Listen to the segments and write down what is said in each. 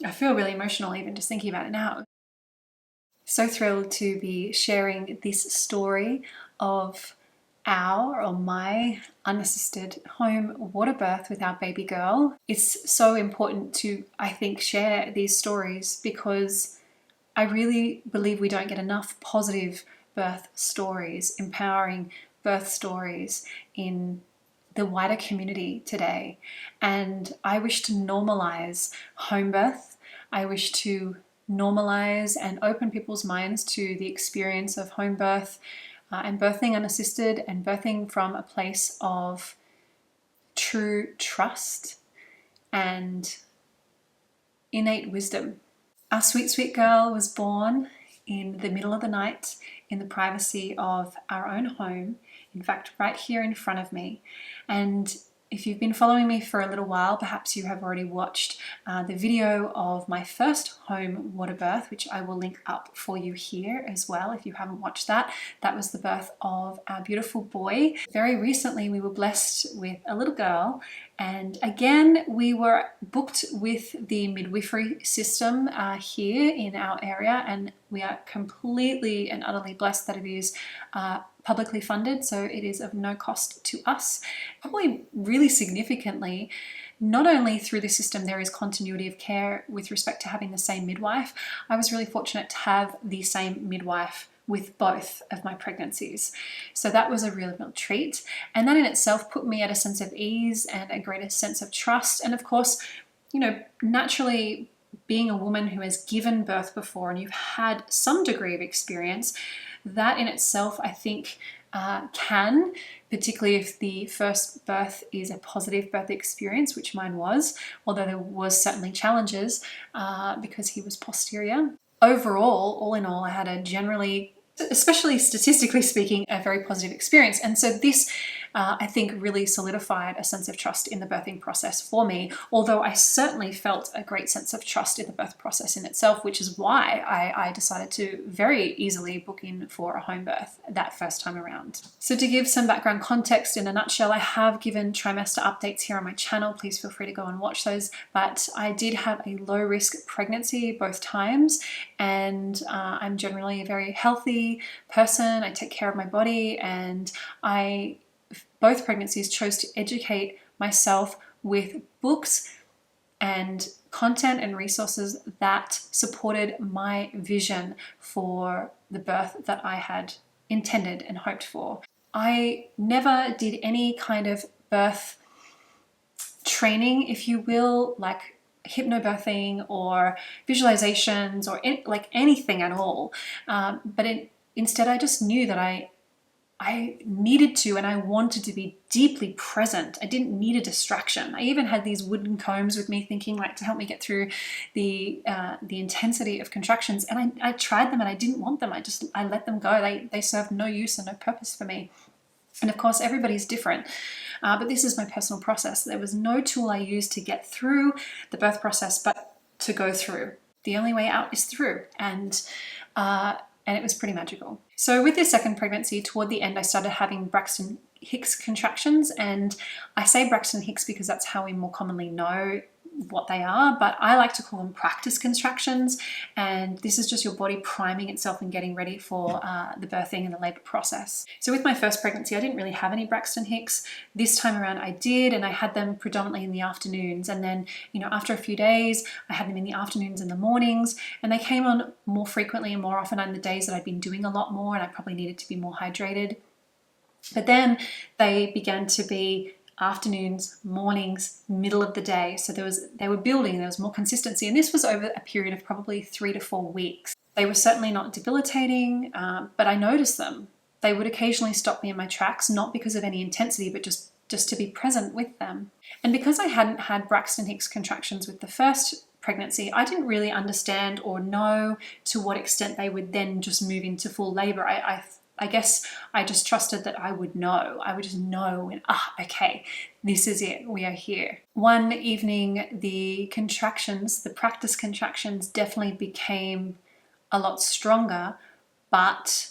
I feel really emotional even just thinking about it now. So thrilled to be sharing this story of my unassisted home water birth with our baby girl. It's so important to, I think, share these stories because I really believe we don't get enough positive birth stories, empowering birth stories in the wider community today. And I wish to normalize home birth. I wish to normalize and open people's minds to the experience of home birth and birthing unassisted and birthing from a place of true trust and innate wisdom. Our sweet, sweet girl was born in the middle of the night in the privacy of our own home, in fact, right here in front of me. And if you've been following me for a little while, perhaps you have already watched the video of my first home water birth, which I will link up for you here as well if you haven't watched that. That was the birth of our beautiful boy. Very recently, we were blessed with a little girl, and again, we were booked with the midwifery system here in our area, and we are completely and utterly blessed that it is publicly funded, so it is of no cost to us. Probably really significantly, not only through the system there is continuity of care with respect to having the same midwife. I was really fortunate to have the same midwife with both of my pregnancies. So that was a real treat. And that in itself put me at a sense of ease and a greater sense of trust. And of course, you know, naturally being a woman who has given birth before and you've had some degree of experience, that in itself, I think, can, particularly if the first birth is a positive birth experience, which mine was, although there was certainly challenges because he was posterior. Overall, all in all, I had a generally, especially statistically speaking, a very positive experience. And so this, I think, really solidified a sense of trust in the birthing process for me, although I certainly felt a great sense of trust in the birth process in itself, which is why I decided to very easily book in for a home birth that first time around. So to give some background context in a nutshell, I have given trimester updates here on my channel. Please feel free to go and watch those. But I did have a low risk pregnancy both times, and I'm generally a very healthy person. I take care of my body, and both pregnancies chose to educate myself with books and content and resources that supported my vision for the birth that I had intended and hoped for. I never did any kind of birth training, if you will, like hypnobirthing or visualizations or like anything at all. Instead, I just knew that I needed to and I wanted to be deeply present. I didn't need a distraction. I even had these wooden combs with me thinking like to help me get through the intensity of contractions. And I tried them and I didn't want them. I let them go. They served no use and no purpose for me. And of course, everybody's different, but this is my personal process. There was no tool I used to get through the birth process, but to go through. The only way out is through. And it was pretty magical. So with this second pregnancy, toward the end, I started having Braxton Hicks contractions. And I say Braxton Hicks because that's how we more commonly know what they are, but I like to call them practice contractions. And this is just your body priming itself and getting ready for the birthing and the labor process. So with my first pregnancy, I didn't really have any Braxton Hicks. This time around I did, and I had them predominantly in the afternoons. And then, after a few days, I had them in the afternoons and the mornings, and they came on more frequently and more often on the days that I'd been doing a lot more and I probably needed to be more hydrated. But then they began to be afternoons, mornings, middle of the day. So they were building, there was more consistency. And this was over a period of probably 3 to 4 weeks. They were certainly not debilitating, but I noticed them. They would occasionally stop me in my tracks, not because of any intensity, but just to be present with them. And because I hadn't had Braxton Hicks contractions with the first pregnancy, I didn't really understand or know to what extent they would then just move into full labor. I guess I just trusted that I would know. I would just know and, okay, this is it. We are here. One evening, the practice contractions definitely became a lot stronger, but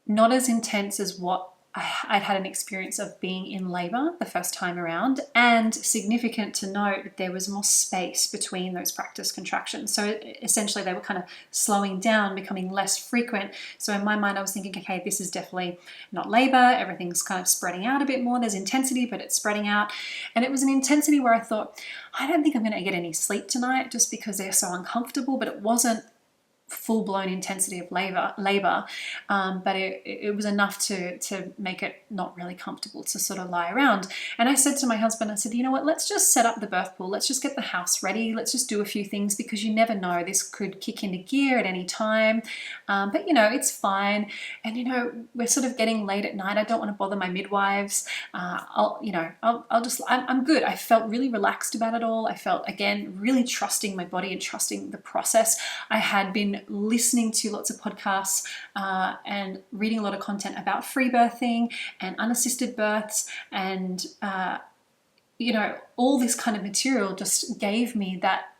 not as intense as what I'd had an experience of being in labor the first time around, and significant to note, there was more space between those practice contractions. So essentially they were kind of slowing down, becoming less frequent. So in my mind, I was thinking, okay, this is definitely not labor. Everything's kind of spreading out a bit more. There's intensity, but it's spreading out. And it was an intensity where I thought, I don't think I'm going to get any sleep tonight just because they're so uncomfortable, but it wasn't full-blown intensity of labor, but it was enough to make it not really comfortable to sort of lie around. And I said to my husband, I said, you know what, let's just set up the birth pool, let's just get the house ready, let's just do a few things, because you never know, this could kick into gear at any time, but you know, it's fine. And you know, we're sort of getting late at night, I don't want to bother my midwives. I'm good. I felt really relaxed about it all. I felt, again, really trusting my body and trusting the process. I had been listening to lots of podcasts and reading a lot of content about free birthing and unassisted births, and you know, all this kind of material just gave me that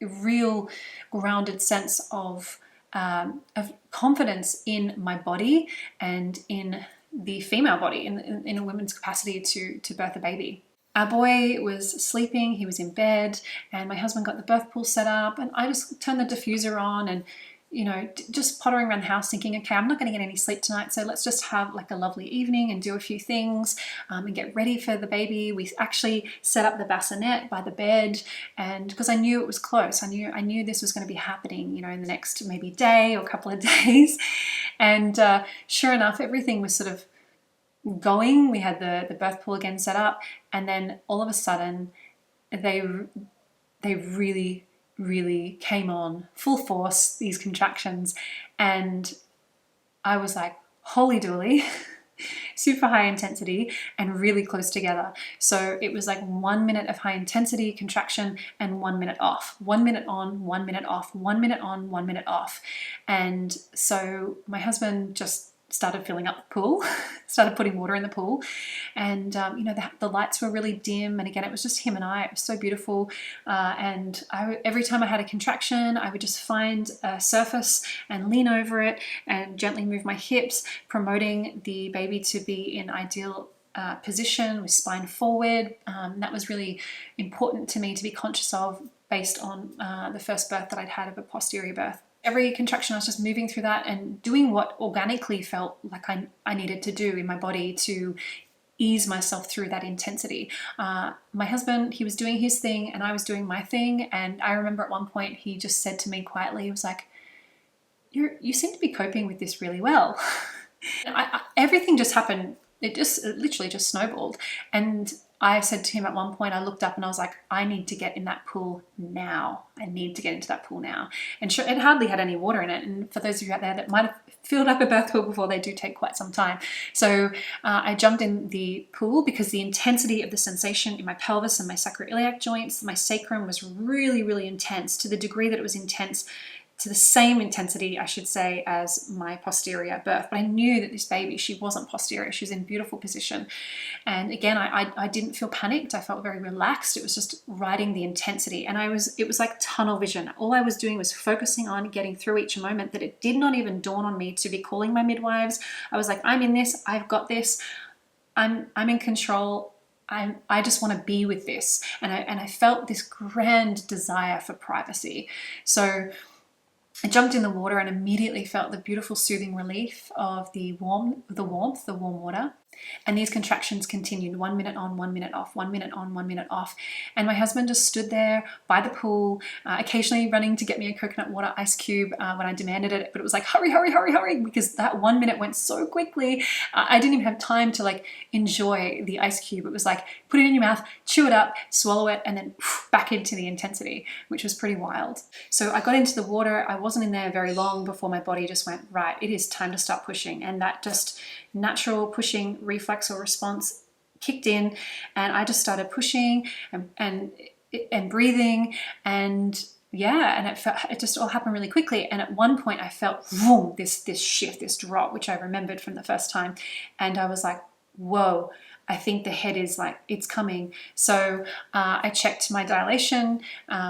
real grounded sense of confidence in my body and in the female body, in a woman's capacity to birth a baby. Our boy was sleeping, he was in bed, and my husband got the birth pool set up, and I just turned the diffuser on and, you know, just pottering around the house thinking, okay, I'm not going to get any sleep tonight, so let's just have like a lovely evening and do a few things and get ready for the baby. We actually set up the bassinet by the bed, and because I knew it was close, I knew this was going to be happening, you know, in the next maybe day or couple of days. And sure enough, everything was sort of going. We had the birth pool again set up, and then all of a sudden they really came on full force, these contractions, and I was like, holy dooly. Super high intensity and really close together. So it was like 1 minute of high intensity contraction and 1 minute off, 1 minute on, 1 minute off, 1 minute on, 1 minute off. And so my husband just started filling up the pool, started putting water in the pool, and you know, the lights were really dim, and again, it was just him and I. It was so beautiful, and every time I had a contraction, I would just find a surface and lean over it and gently move my hips, promoting the baby to be in ideal position with spine forward. That was really important to me to be conscious of, based on the first birth that I'd had of a posterior birth. Every contraction, I was just moving through that and doing what organically felt like I needed to do in my body to ease myself through that intensity. My husband, he was doing his thing and I was doing my thing. And I remember at one point he just said to me quietly, he was like, you seem to be coping with this really well. Everything just happened. It literally just snowballed. And I said to him at one point, I looked up and I was like, I need to get in that pool now. I need to get into that pool now. And sure, it hardly had any water in it. And for those of you out there that might have filled up a birth pool before, they do take quite some time. So I jumped in the pool because the intensity of the sensation in my pelvis and my sacroiliac joints, my sacrum, was really, really intense, to the degree that it was intense, to the same intensity, I should say, as my posterior birth. But I knew that this baby, she wasn't posterior. She was in beautiful position. And again, I didn't feel panicked. I felt very relaxed. It was just riding the intensity. And it was like tunnel vision. All I was doing was focusing on getting through each moment, that it did not even dawn on me to be calling my midwives. I was like, I'm in this. I've got this. I'm in control. I just want to be with this. And I felt this grand desire for privacy. So I jumped in the water and immediately felt the beautiful soothing relief of the warm water. And these contractions continued, 1 minute on, 1 minute off, 1 minute on, 1 minute off. And my husband just stood there by the pool, occasionally running to get me a coconut water ice cube when I demanded it. But it was like, hurry, hurry, hurry, hurry, because that 1 minute went so quickly. I didn't even have time to like enjoy the ice cube. It was like, put it in your mouth, chew it up, swallow it, and then back into the intensity, which was pretty wild. So I got into the water. I wasn't in there very long before my body just went, right, it is time to start pushing. And that just natural pushing reflex or response kicked in, and I just started pushing and breathing, and yeah, and it just all happened really quickly. And at one point I felt this shift, this drop, which I remembered from the first time, and I was like, whoa, I think the head is like, it's coming. So I checked my dilation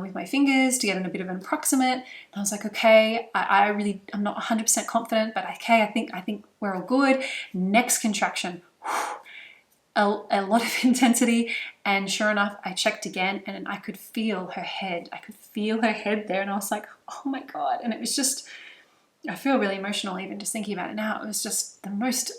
with my fingers to get in a bit of an approximate. And I was like, okay, I'm not 100% confident, but okay, I think we're all good. Next contraction, a lot of intensity, and sure enough, I checked again, and I could feel her head. I could feel her head there, and I was like, oh my God. And it was just, I feel really emotional even just thinking about it now. It was just the most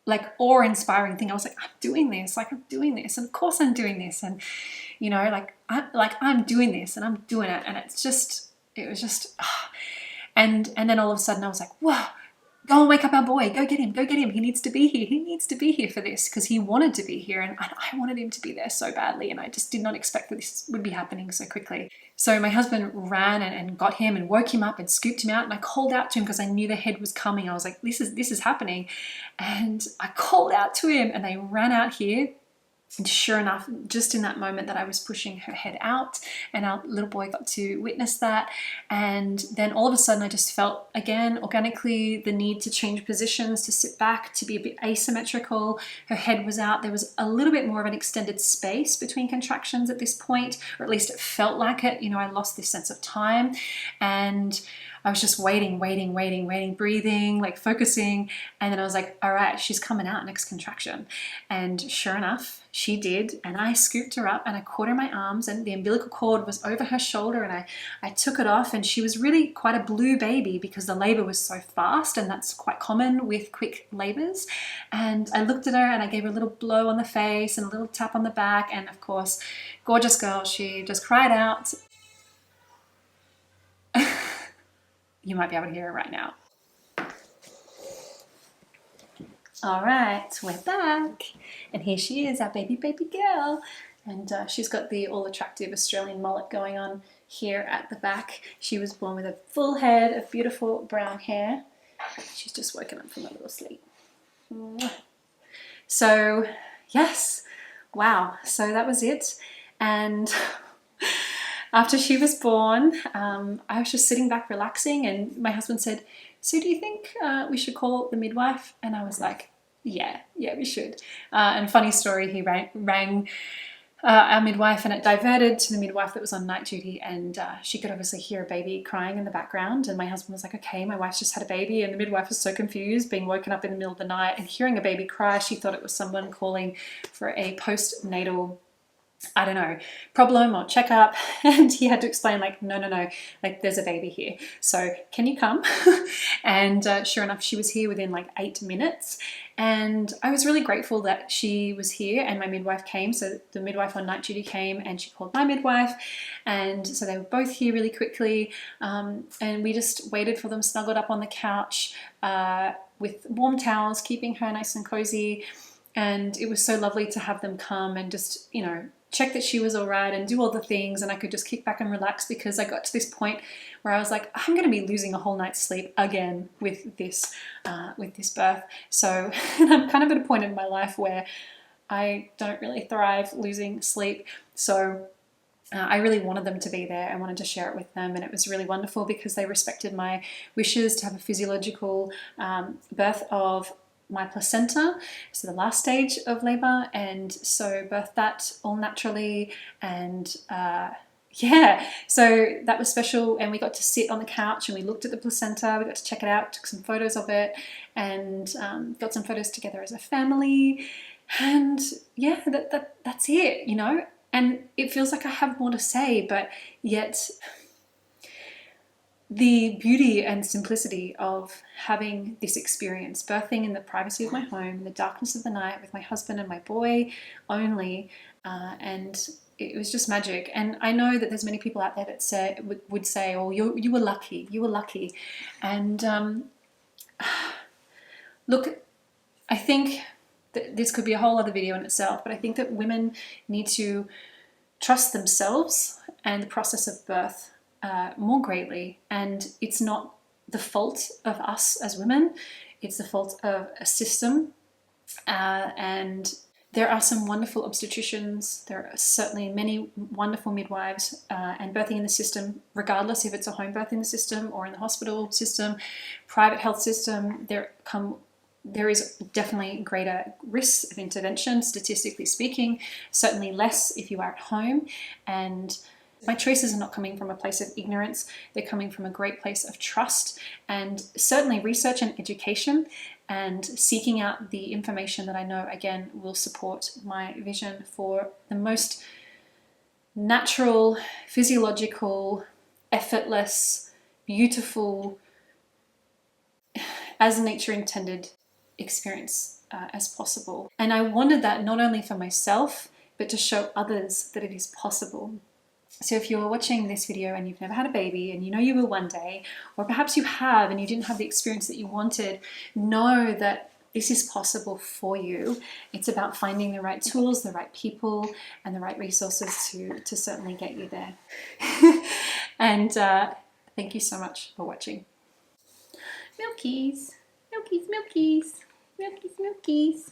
like awe-inspiring thing. I was like, I'm doing this, and of course I'm doing this, and you know, I'm doing this, and I'm doing it, and it was just, and then all of a sudden I was like, whoa, go and wake up our boy, go get him, he needs to be here for this, because he wanted to be here, and I wanted him to be there so badly, and I just did not expect that this would be happening so quickly. So my husband ran and got him and woke him up and scooped him out, and I called out to him because I knew the head was coming. I was like, this is happening, and I called out to him, and they ran out here. And sure enough, just in that moment that I was pushing her head out, and our little boy got to witness that, and then all of a sudden I just felt again organically the need to change positions, to sit back, to be a bit asymmetrical. Her head was out. There was a little bit more of an extended space between contractions at this point, or at least it felt like it. You know, I lost this sense of time, and I was just waiting, breathing, like focusing. And then I was like, all right, she's coming out next contraction. And sure enough, she did. And I scooped her up and I caught her in my arms, and the umbilical cord was over her shoulder, and I took it off, and she was really quite a blue baby because the labor was so fast, and that's quite common with quick labors. And I looked at her and I gave her a little blow on the face and a little tap on the back. And of course, gorgeous girl, she just cried out. You might be able to hear her right now. All right, we're back. And here she is, our baby girl. And she's got the all-attractive Australian mullet going on here at the back. She was born with a full head of beautiful brown hair. She's just woken up from a little sleep. So, yes, wow. So that was it. And after she was born, I was just sitting back relaxing, and my husband said, so do you think we should call the midwife? And I was like, yeah, we should. And funny story, he rang our midwife, and it diverted to the midwife that was on night duty, and she could obviously hear a baby crying in the background. And my husband was like, okay, my wife's just had a baby. And the midwife was so confused, being woken up in the middle of the night and hearing a baby cry. She thought it was someone calling for a postnatal, I don't know, problem or checkup. And he had to explain, like, no, like, there's a baby here, so can you come? And sure enough, she was here within like 8 minutes. And I was really grateful that she was here and my midwife came. So the midwife on night duty came and she called my midwife. And so they were both here really quickly. And we just waited for them, snuggled up on the couch with warm towels, keeping her nice and cozy. And it was so lovely to have them come and just, you know, check that she was all right and do all the things. And I could just kick back and relax, because I got to this point where I was like, I'm going to be losing a whole night's sleep again with this birth. So I'm kind of at a point in my life where I don't really thrive losing sleep. So I really wanted them to be there. I wanted to share it with them, and it was really wonderful because they respected my wishes to have a physiological birth of my placenta, so the last stage of labor, and so birthed that all naturally. And yeah, so that was special. And we got to sit on the couch and we looked at the placenta, we got to check it out, took some photos of it, and got some photos together as a family. And yeah, that's it, you know. And it feels like I have more to say, but yet the beauty and simplicity of having this experience, birthing in the privacy of my home, in the darkness of the night, with my husband and my boy only, and it was just magic. And I know that there's many people out there that would say, oh, you were lucky. And look, I think that this could be a whole other video in itself, but I think that women need to trust themselves and the process of birth more greatly. And it's not the fault of us as women, it's the fault of a system. And there are some wonderful obstetricians, there are certainly many wonderful midwives, and birthing in the system, regardless if it's a home birth in the system or in the hospital system, private health system, there come there is definitely greater risks of intervention, statistically speaking, certainly less if you are at home. And my choices are not coming from a place of ignorance. They're coming from a great place of trust, and certainly research and education, and seeking out the information that I know, again, will support my vision for the most natural, physiological, effortless, beautiful, as nature intended experience as possible. And I wanted that not only for myself, but to show others that it is possible. So if you're watching this video and you've never had a baby and you know you will one day, or perhaps you have and you didn't have the experience that you wanted, know that this is possible for you. It's about finding the right tools, the right people, and the right resources to certainly get you there. And thank you so much for watching. Milkies, milkies, milkies, milkies, milkies.